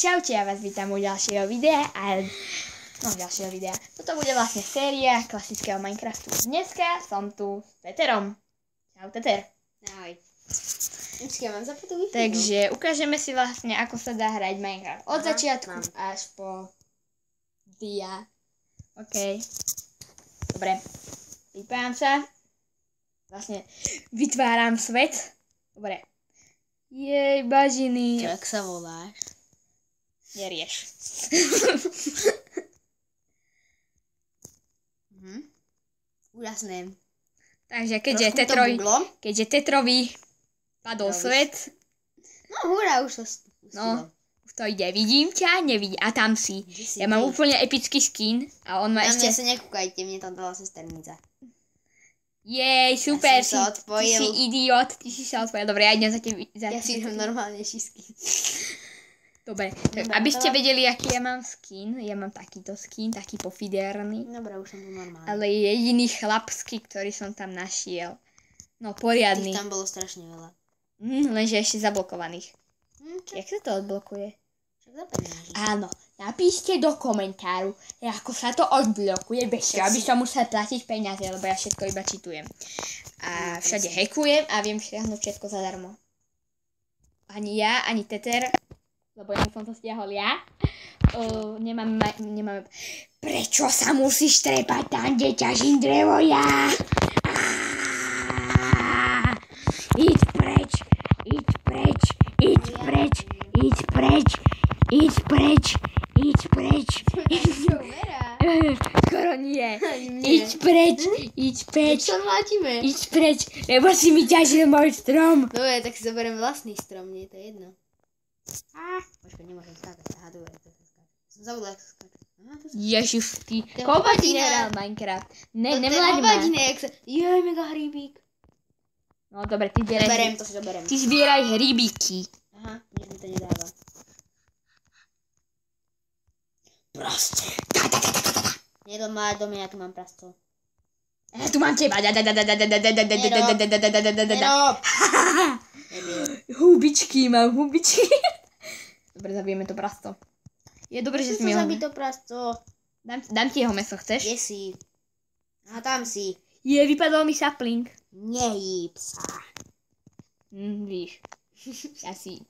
Čaute, ja vás vítam u ďalšieho videa Toto bude vlastne séria klasického Minecraftu. Dneska som tu s Teterom. Čau, Teter. Ahoj. Počkaj, mám zapnutú Wi-Fi. Takže ukážeme si vlastne, ako sa dá hrať Minecraft. Od začiatku až po dia. OK. Dobre. Vypájam sa. Vlastne vytváram svet. Dobre. Jej, bažiny. Jak sa voláš? Nerieš. Úžasné. Takže keďže Tetrovi padol svet. No hurá, už to spustilo. No, už to ide. Vidím ťa, nevidím. A tam si. Ja mám úplne epický skin. A on má ešte... Na mňa sa nekúkajte, mne tam dala sesternica. Jej, super. Ja som sa odpojil. Ty si idiot. Ty si sa odpojil. Dobre, ja idem za tebe. Ja si idem normálnejší skin. Dobre, tak aby ste vedeli, aký ja mám skin. Ja mám takýto skin, taký pofiderný. Dobre, už som tu normálny. Ale je jediný chlapský, ktorý som tam našiel. No, poriadny. Tých tam bolo strašne veľa. Lenže ešte zablokovaných. Jak sa to odblokuje? Však zapeňaží. Áno, napíšte do komentáru, ako sa to odblokuje, bez toho, aby som musel platiť peniaze, lebo ja všetko iba čitujem. A všade hackujem a viem stiahnuť všetko zadarmo. Ani ja, ani Teter, lebo ja som to stiahol ja. Nemáme... Prečo sa musíš trepať tam, kde ťažím drevo ja? Íď preč, íď preč, íď preč, íď preč, íď preč, íď preč. Skoro nie. Íď preč, íď preč. Čo mlátime? Íď preč, lebo si mi ťažil môj strom. Dobre, tak si zoberiem vlastný strom, nie je to jedno. Počkaj, nemôžem skákať. Aha, dobre, to sa skákať. Som zabudla, ako sa skákať. Ježiš, ty. Koľko ti nehral Minecraft? Nemláď ma. Jej, mega hríbík. No dobre, ty zbieraj. To si zoberiem. Ty zbieraj hríbíky. Aha, nič mi to nedáva. Proste. Nedomá do mňa, ja tu mám prasto. Tu mám teba. Hubičky, mám hubičky. Dobre, zabijeme to prasto. Je dobre, že si mi ho... Zabij to prasto. Dám ti jeho meso, chceš? Kde si? Aha, tam si. Vypadol mi sapling. Nejíb sa. Víš. Asi.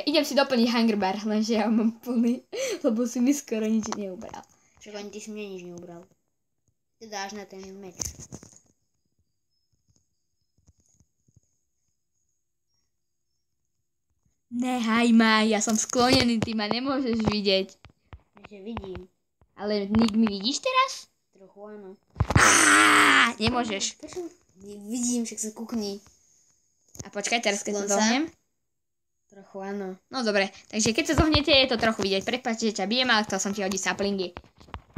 Idem si doplniť hunger bar, lenže ja mám plný, lebo si mi skoro nič neubral. Však ani ty si mne nič neubral. Ty dáš na ten meč. Nehaj ma, ja som sklonený, ty ma nemôžeš vidieť. Takže vidím. Ale Nick, mi vidíš teraz? Trochu áno. Nemôžeš. Prečo? Vidím, však sa kukni. A počkaj, teraz keď sa zohnem. Trochu áno. No dobre, takže keď sa zohnete, je to trochu vidieť. Prepáč, že ťa bijem, ale chcel som ti hodiť saplingy.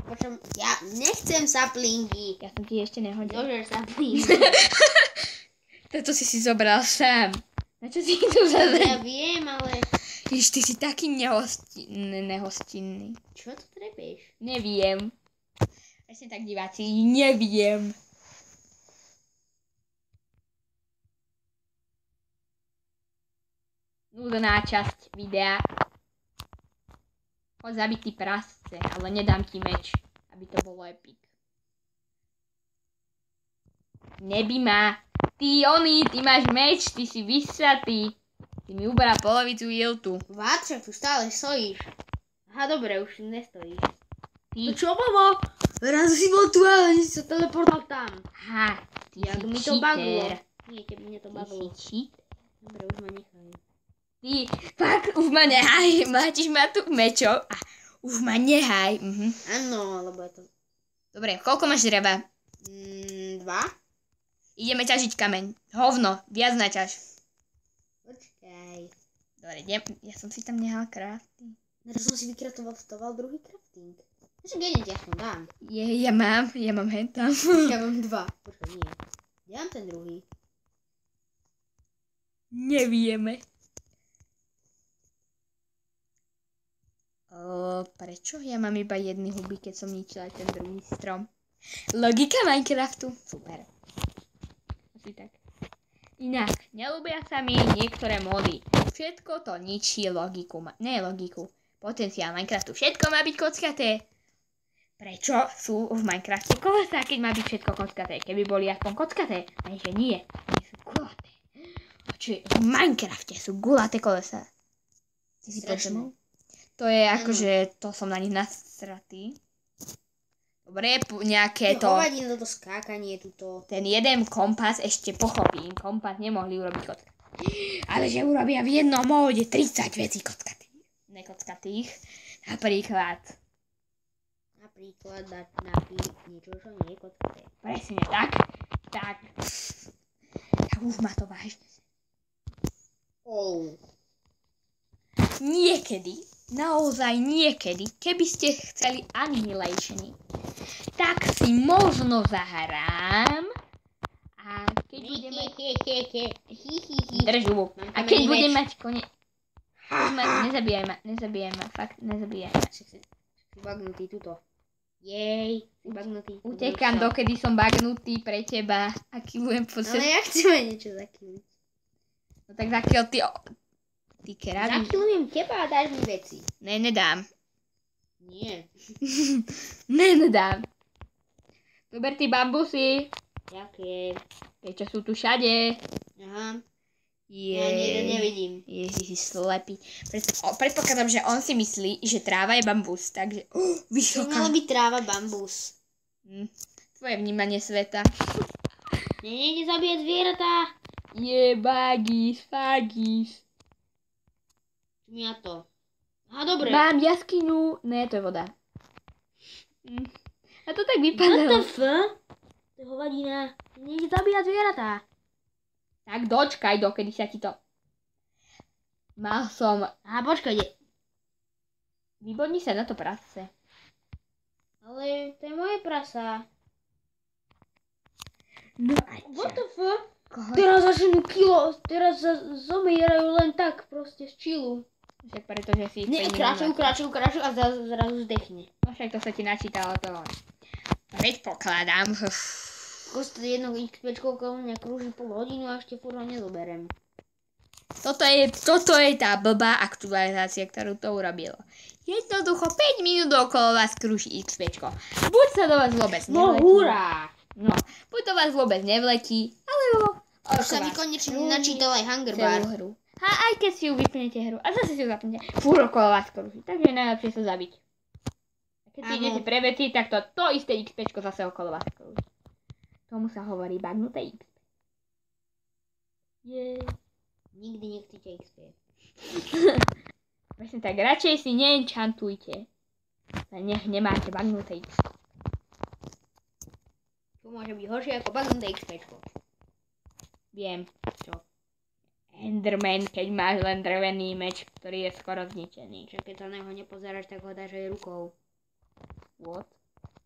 Počom, ja nechcem saplingy. Ja som ti ešte nehodil. Dobre, saplingy. Toto si zobral sám. Na čo si tu zase? Ja viem, ale... Ježiš, ty si taký nehostinný. Čo tu trepeš? Neviem. Presne tak, diváci, neviem. Nudná časť videa. Poď zabiť ty prasce, ale nedám ti meč, aby to bolo epic. Nebí ma. Ty máš meč, ty si vysratý. Ty mi ubral polovicu jiltu. Váčak, tu stále stojíš. Aha, dobre, už nestojíš. Ty. No čo bolo? Raz si bol tu, ale si sa teleportoval tam. Aha, ty Ja, si mi to baglo. cheater. Nie, keby mne to Ty baglo. si cheat? Dobre, už ma nechaj. Ty, fakt, už ma nehaj. Mátiš ma tu mečov. Už ma nehaj. Áno, lebo je to... Dobre, koľko máš dreva? 2? Ideme ťažiť kameň. Hovno, viac naťaž. Počkaj. Dobre, ja som si tam nehal crafting. Teraz som si vykraftoval druhý crafting. Však jeden ti aspoň dám. Ja mám hentam. Ja mám 2. Počkaj, nie. Ja mám ten druhý. Nevieme. Prečo ja mám iba jedny huby, keď som ničila ten druhý strom? Logika Minecraftu. Super. Asi tak. Inak, neľúbia sa mi niektoré mody. Všetko to ničí logiku. Ne logiku. Potenciál Minecraftu. Všetko má byť kockaté. Prečo sú v Minecrafte kolesá, keď má byť všetko kockaté? Keby boli aspoň kockaté. Lenže nie. Oni sú gulaté. Čiže v Minecrafte sú gulaté kolesá. Ty si počul? To je akože, to som na nich nasratý. Dobre, nejaké to... Hovadím toto skákanie tuto. Ten jeden kompas ešte pochopím. Kompas nemohli urobiť kockaté. Ale že urobia v jednom móde 30 vecí kockatých. Nekockatých. Napríklad dať na niečo, čo nie je kockaté. presne tak. Tak. A už ma to vážne. Niekedy, naozaj niekedy, keby ste chceli Annihilationy, tak si možno zahrám a keď budem mať... Drž hubu. A keď budem mať kone... Nezabíjaj ma, fakt nezabíjaj ma. Si bagnutý tuto. Jej, si bagnutý. Utekám, dokedy som bagnutý pre teba. Aký budem pocit. Ale ja chcem niečo zakýliť. No tak zakýl ty kerády. Zakýlujem teba a dáš mi veci. Ne, nedám. Nie. Nedám. Dober ty bambusy. Jaké? Prečo sú tu všade? Aha. Ja nevidím. Ježiši, slepý. Predpokladám, že on si myslí, že tráva je bambus, takže... To mala byť tráva bambus. Tvoje vnímanie sveta. Nejde zabíjať zvieratá. Bagis. Mňa to. Aha, dobre. Mám jaskyňu. Ne, to je voda. A to tak vypadalo. WTF? To je hovadina. Nejde zabíjať zvieratá. Tak dočkaj, dokedy sa ti to... Mal som... Aha, počkajte. Vybodni sa na to prasce. Ale to je moje prasa. No a čo? WTF? Teraz teraz zomierajú len tak proste z čilu. Však pretože si... Kráčajú a zrazu zdechne. No však to sa ti načítalo to. Predpokladám. Kosto jedno XPčko okolo mňa krúži pol hodinu a ešte furt ho nezoberem. Toto je tá blbá aktualizácia, ktorú to urobilo. Jednoducho 5 minút okolo vás krúži XPčko. Buď sa do vás vôbec nevletí. No hurá! No, buď do vás vôbec nevletí, alebo... Už sa mi konečne načítal aj Hunger Bar. Hru. A aj keď si ju vypnete hru a zase si ju zapnete, furt okolo vás krúži. Takže je najlepšie sa zabiť. A keď si idete pre veci, tak to isté XPčko zase okolo vás krúži. Tomu sa hovorí bagnuté XP. Nikdy nechcete XP. Presne tak, radšej si neenchantujte. Nech nemáte bagnuté XP. To môže byť horšie ako bagnuté XPčko. Viem. Čo? Enderman, keď máš len drevený meč, ktorý je skoro zničený. Čo keď sa na neho nepozeráš, tak ho dáš aj rukou. What?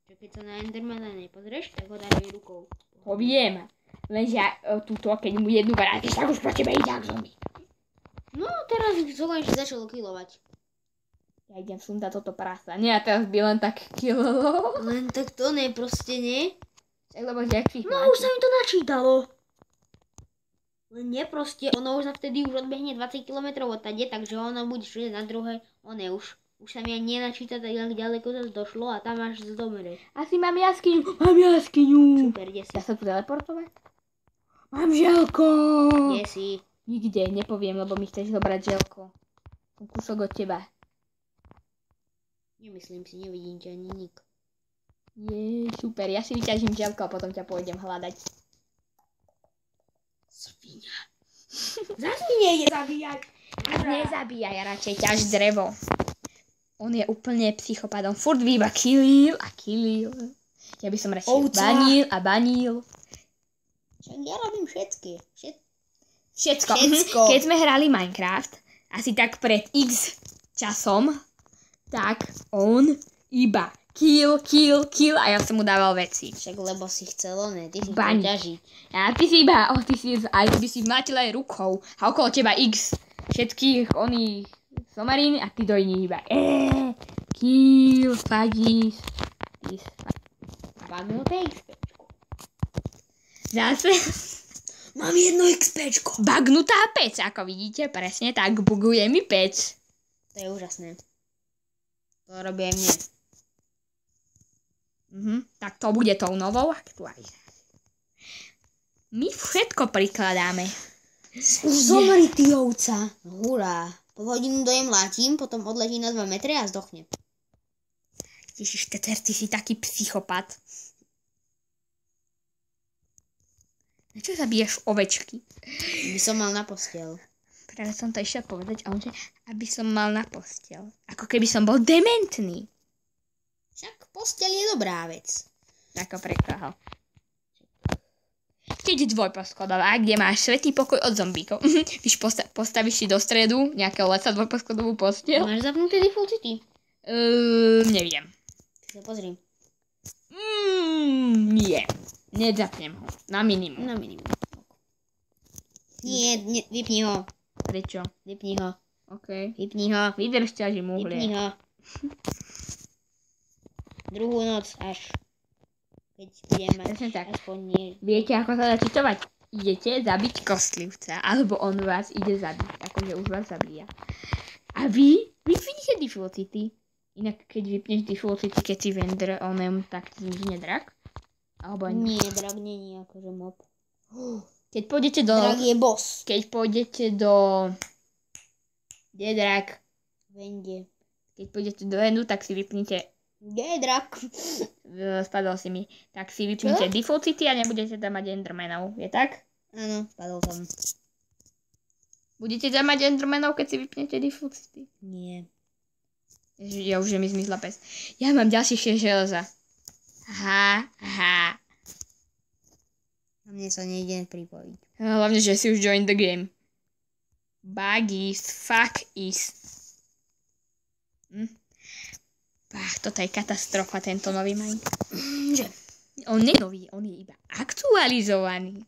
Čo keď sa na Endermana nepozrieš, tak ho dáš aj rukou. To viem. Lenže túto, keď mu jednu vrátiš, tak už po tebe ide ak zombie. No, teraz už to konečne začalo killovať. Ja idem sundať toto prasa. Nie, a teraz by len tak killo. Len tak to ne, proste nie. Lebo jak si No, už sa mi to načítalo. Len nie, proste, ono už vtedy už odbehne 20 km od tade, takže ono bude šli na druhé, už sa mi ani nenačíta, tak ďaleko zase došlo a tam až zomre. Asi mám jaskyňu. Mám jaskyňu. Super, kde si? Dá sa tu teleportovať? Mám želko. Kde si? Nikde, nepoviem, lebo mi chceš zobrať želko. Som kúsok od teba. Nemyslím si, nevidím ťa ani nik. Super, ja si vyťažím želko a potom ťa pôjdem hľadať. Svinia. Zase nejde zabíjať. Nezabíjaj, radšej ťaž drevo. On je úplne psychopat, on furt iba killil a killil. Ja by som radšej banil. Však ja robím Všetko. Keď sme hrali Minecraft, asi tak pred x časom, tak on iba kill a ja som mu dával veci. Však lebo si chcelo, ne? Ty si chcel ťažiť. Ja, ty si iba, aj by si mátil aj rukou a okolo teba x všetkých oných somarín a ty do iných iba kill, fagis. Bagnuté XPčko. Zase mám jedno XPčko. Bagnutá pec, ako vidíte, presne tak, buguje mi pec. To je úžasné. To robí aj mne. Tak to bude tou novou aktualizáciou. My všetko prikladáme. Už zomri, ty ovca. Hurá. Pol hodinu dojem látim, potom odletí na 2 metre a zdochne. Ježiš, Teter, ty si taký psychopat. Na čo zabíjaš ovečky? By som mal na posteľ. Práve som to išla povedať, a on že, aby som mal na posteľ. Ako keby som bol dementný. Však posteľ je dobrá vec. Ako prekahal. Keď dvojposchodová, kde máš svätý pokoj od zombíkov. Víš, postavíš si do stredu nejakého leca dvojposchodovú posteľ. Máš zapnuté Default City? Neviem. Ty sa pozri. Nie. Nezapnem ho. Na minimum. Na minimum. Nie, vypni ho. Prečo? Vypni ho. OK. Vypni ho. Vydrž ťažím Vypni uhlie. ho. Druhú noc až. Keď budem mať Presne tak. aspoň nie. Viete, ako sa dá čitovať? Idete zabiť kostlivca, alebo on vás ide zabiť. Akože už vás zabíja. A vy vypnite Default City. Inak, keď vypneš Default City, keď si vendor onem, tak ti zmizne drak? Alebo Nie, drak nie je akože mob. Keď pôjdete do... Drak je boss. Keď pôjdete do... Kde je drak? Vende. Keď pôjdete do endu, tak si vypnite... Kde je drak? Spadol si mi. Tak si vypnite Default City a nebudete tam mať endermanov. Je tak? Áno, spadol tam. Budete tam mať endermanov, keď si vypnete Default City? Nie. Ja už, že mi zmizla pes. Ja mám ďalšie 6 železa. Ha. A mne sa nejde pripojiť. Hlavne, že si už joined the game. Buggies, fuck is. Toto je katastrofa, tento nový Minecraft. Že? On nie je nový, on je iba aktualizovaný.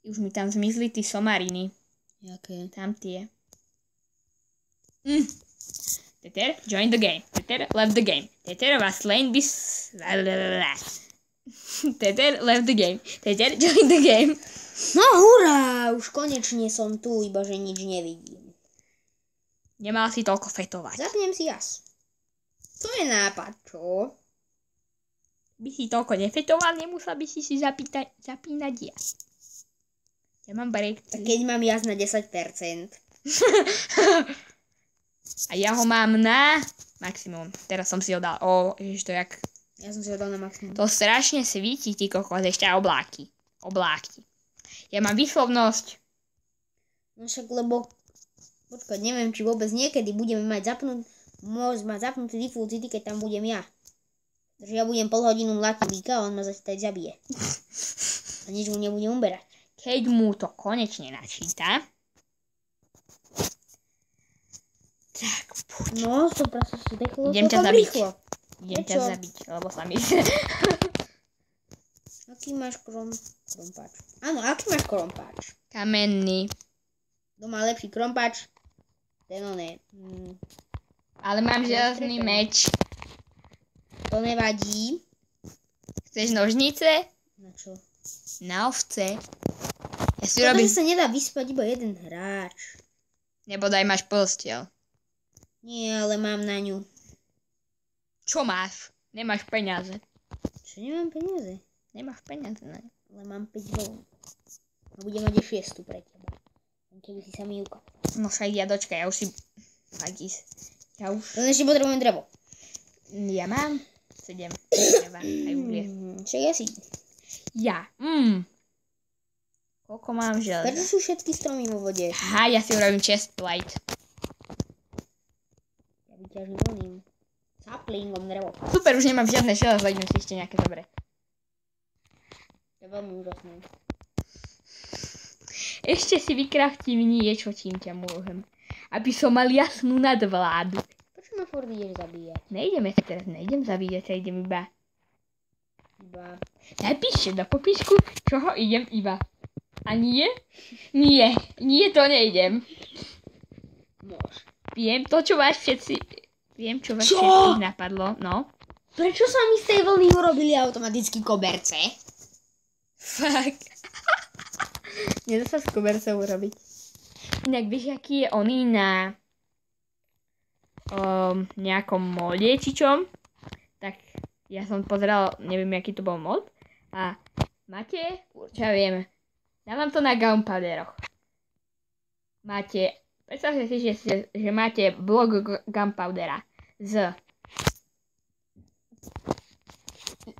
Už mi tam zmizli tí somariny. Jaké? Tam tie. Teter, join the game. Teter, left the game. Teter was slain this... Teter, left the game. Teter, join the game. No hurá, už konečne som tu, iba že nič nevidím. Nemal si toľko fetovať. Zapnem si jas. To je nápad, čo? By si toľko nefetoval, nemusel by si zapínať jas. Ja mám break. Tak keď mám jas na 10%. A ja ho mám na maximum. Teraz som si ho dal. Ježiš, to jak... Ja som si ho dal na maximum. To strašne svíti, ty kokos, ešte aj obláky. Ja mám výslovnosť. No však, lebo... Počkať, neviem, či vôbec niekedy budeme mať zapnutý Default City, keď tam budem ja. Takže ja budem pol hodinu mlátiť líka a on ma zase tak zabije. A nič mu nebudem uberať. Keď mu to konečne načíta. Tak, poď. No, to proste si deklo. Idem ťa zabiť. Idem ťa zabiť, lebo sa mi... Aký máš krompáč? Áno, aký máš krompáč? Kamenný. Kto má lepší krompáč? Ten oné. Ale mám železný meč. To nevadí. Chceš nožnice? Na čo? Na ovce. Ja si Škoda, robím... že sa nedá vyspať iba jeden hráč. Nebodaj máš posteľ. Nie, ale mám na ňu. Čo máš? Nemáš peniaze. Čo, nemám peniaze? Nemáš peniaze, ne? Ale mám 5 voln. A budem mať aj 6 pre teba. Keby si sa mi ukázal. No však ja dočkaj, ja už si... Ja už... Len ešte potrebujem drevo. Ja mám 7 dreva, aj uhlie. Však ja si... Ja. Koľko mám železa? Prečo sú všetky stromy vo vode? Aha, ja si urobím chestplate. Ja vyťažím oným saplingom drevo. Super, už nemám žiadne železo, idem si ešte nejaké dobre. To je veľmi úžasné. Ešte si vykraftím niečo, čím ťa môžem. Aby som mal jasnú nadvládu. Prečo ma furt ideš zabíjať? Nejdem zabíjať, ja idem iba. Napíšte do popisku, čoho idem iba. A nie? Nie, to nejdem. Môž. Viem to, čo vás všetci... Viem, čo vás všetkých napadlo, no. Prečo sa mi z tej vlny urobili automaticky koberce? Fuck. Nedá sa z kobercov urobiť. Inak vieš, aký je oný na nejakom mode či čom. Tak ja som pozeral, neviem, aký to bol mod. A máte, čo ja viem, dávam to na Gunpowderoch. Predstavte si, že máte blok Gunpowdera z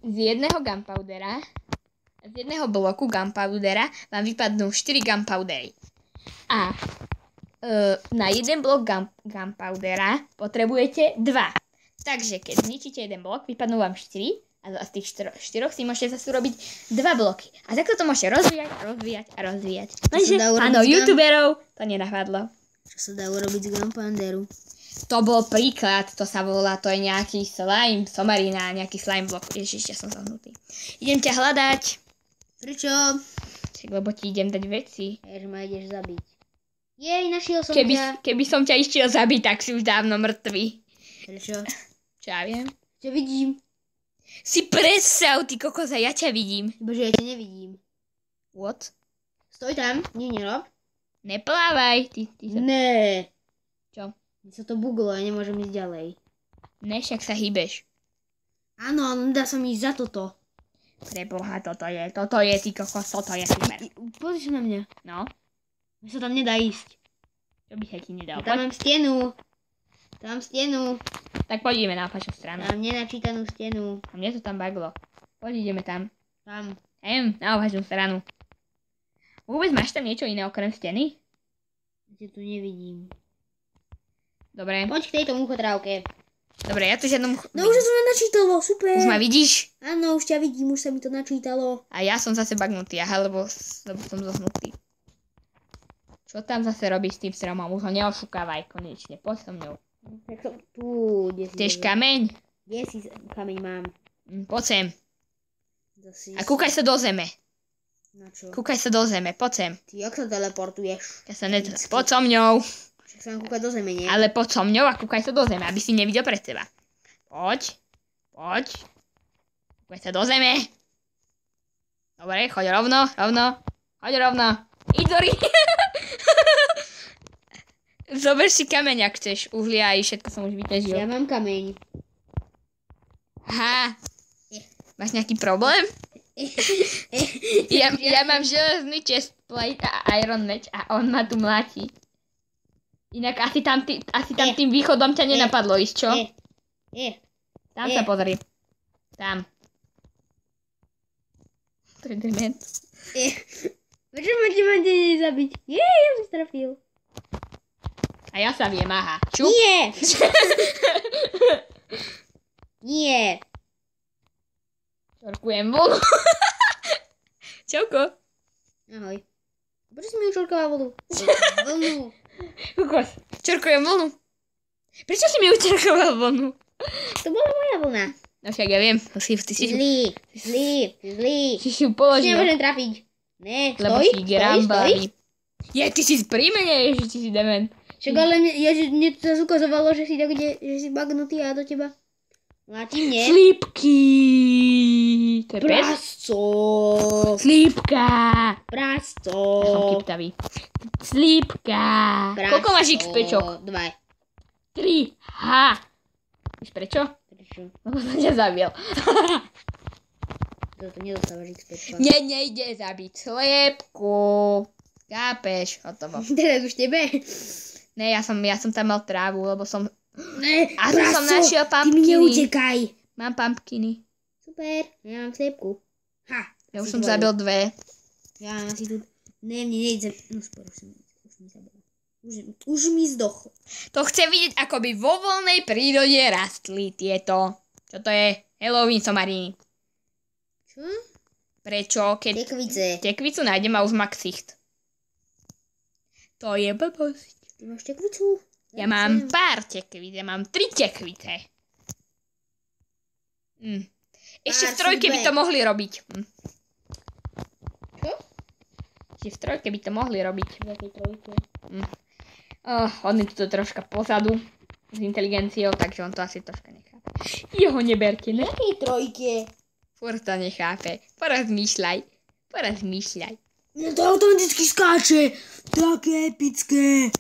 jedného Gunpowdera, z jedného bloku Gunpowdera vám vypadnú 4 Gunpowdery. A na jeden blok Gunpowdera potrebujete 2. Takže keď zničíte jeden blok, vypadnú vám 4 a z tých 4 si môžete zase urobiť 2 bloky. A takto to môžete rozvíjať. Takže áno, youtuberov to nenapadlo. Čo sa dá urobiť z Gunpowderu? To bol príklad, to sa volá, to je nejaký slime, somarina, nejaký slime blok. Ježiš, ja som zahnutý. Idem ťa hľadať. Prečo? Lebo ti idem dať veci. Jež ma ideš zabiť. Jej, našiel som ťa. Keby som ťa išiel zabiť, tak si už dávno mŕtvy. Prečo? Čo ja viem? Čo vidím? Si predstav, ty kokoza, ja ťa vidím. Bože, ja ťa nevidím. What? Stoj tam, nerob. Neplávaj. Ty sa... Ne. Čo? Mne sa to buglo, ja nemôžem ísť ďalej. Ne, však sa hýbeš. Áno, ale dá sa mi ísť za toto. Preboha, toto je, ty kokos, toto je super. Pozri sa na mňa. No? Mne sa tam nedá ísť. Čo by sa ti nedal? Tam mám stenu. Tak poďme na opačnú stranu. Mám nenačítanú stenu. A mne to tam baglo. Poď ideme tam. Tam. Na opačnú stranu. Vôbec máš tam niečo iné okrem steny? Ja tu nevidím. Dobre. Poď k tejto muchotrávke. Dobre, ja tu žiadnom... No už sa to načítalo, super. Už ma vidíš? Áno, už ťa vidím, už sa mi to načítalo. A ja som zase bagnutý, lebo som zohnutý. Čo tam zase robíš s tým stromom? Už ho neošukávaj konečne, poď so mňou. Tak som tu, kde si... Chceš kameň? Kde si kameň mám? Poď sem. Zasi... A kúkaj sa do zeme. Na čo? Kúkaj sa do zeme, poď sem. Ty, jak sa teleportuješ? Ja sa poď so mňou. Však sa mám kúkať do zeme, nie? Ale poď so mňou a kúkaj sa do zeme, aby si nevidel pred seba. Poď. Kúkaj sa do zeme. Dobre, choď rovno. Choď rovno. Idori. Zober si kameň, ak chceš. Uhlia aj všetko som už vyťažil. Ja mám kameň. Aha. Máš nejaký problém? Ja mám železný chestplate a iron match a on ma tu mláti. Inak asi tam tým východom ťa nenapadlo ísť, čo? Tam sa pozri. Tam. To je dement. Prečo ma ti máte zabiť? Ja som strafil. A ja sa viem, aha. Čup. Nie! Nie. Čorkujem vodu. Čauko. Ahoj. Prečo si mi učorkoval vodu? Vlnu. Kukos. Čorkujem vlnu. Prečo si mi učorkoval vlnu? To bola moja vlna. No však ja viem. Ty si zlý. Si si ju položil. Nemôžem trafiť. Ne, lebo si grambami. Ty si z príjmene, že si dement. Však ale mne to zase ukazovalo, že si tak že si bagnutý a do teba. Mlátim, nie? Slípky. To je pes? Prasco. Slípka. Prasco. Ja som kyptavý. Slípka. Koľko máš XPčok? 2. 3. Ha. Víš prečo? Prečo? Lebo som ťa zabil. To nedostávaš XPčka. Nejde zabiť sliepku. Kápeš, hotovo. Teraz už tebe? Ne, ja som tam mal trávu, lebo som... Ne, a tu som našiel pumpkiny. Ty mi neutekaj. Mám pumpkiny. Super, ja mám sliepku. Ha. Ja už som zabil 2. Ja mám asi tu... Ne, mne nejde. No spor, už mi zabil. Už mi zdochol. To chce vidieť, ako by vo voľnej prírode rastli tieto. Čo to je? Halloween somariny. Čo? Prečo? Keď tekvicu nájdem a už má ksicht. To je blbosť. Ty máš tekvicu? Ja mám pár tekvíc, ja mám 3 tekvice. Ešte v trojke by to mohli robiť. Čo? Ešte v trojke by to mohli robiť. V jakej trojke? On je tu troška pozadu s inteligenciou, takže on to asi troška nechápe. Jeho neberte, ne? V jakej trojke? Furt to nechápe. Porozmýšľaj. No to automaticky skáče. Také epické.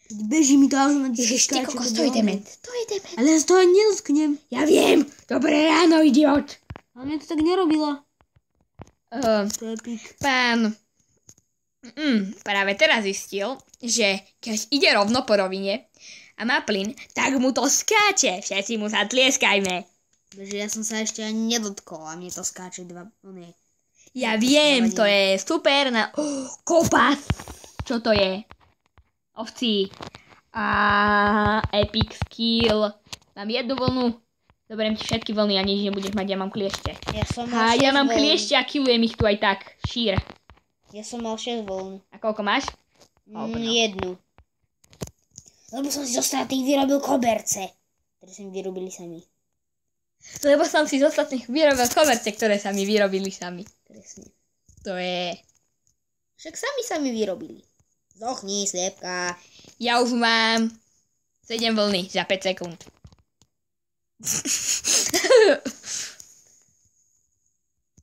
Beží mi to automaticky. Ježiš, ty kokos, to je dement. To je dement. Ale ja sa toho nedotknem. Ja viem. Dobré ráno, idiot. Ale mne to tak nerobilo. To je pík. Pán práve teraz zistil, že keď ide rovno po rovine a má plyn, tak mu to skáče. Všetci mu sa tlieskajme. Takže ja som sa ešte ani nedotkol a mne to skáče Ja viem, to je super na kopas. Čo to je? Ovci. A epic skill. Mám jednu vlnu. Zoberiem ti všetky vlny a nič nebudeš mať, ja mám kliešte. Ja mám kliešte a killujem ich tu aj tak. Šír. Ja som mal 6 vln. A koľko máš? Jednu. Lebo som si z ostatných vyrobil koberce, ktoré som vyrobili sami. Lebo som si z ostatných vyrobil koberce, ktoré sa mi vyrobili sami. Presne. To je... Však sami vyrobili. Zochni, sliepka. Ja už mám 7 vlny za 5 sekúnd.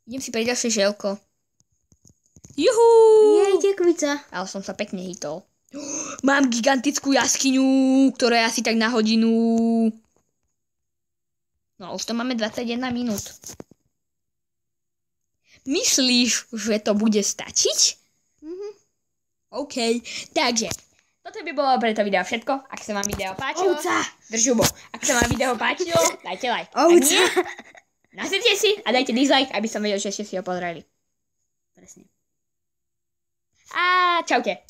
Idem si pre ďalšie želko. Juhu! Jej, tekvica. Ale som sa pekne hitol. Mám gigantickú jaskyňu, ktorá je asi tak na hodinu. No už to máme 21 minút. Myslíš, že to bude stačiť? OK, takže toto by bolo pre to video všetko. Ak sa vám video páčilo, drž hubo. Ak sa vám video páčilo, dajte like. Ak nie, nasadte si a dajte dislike, aby som vedel, že ste si ho pozreli. Presne. A čaute.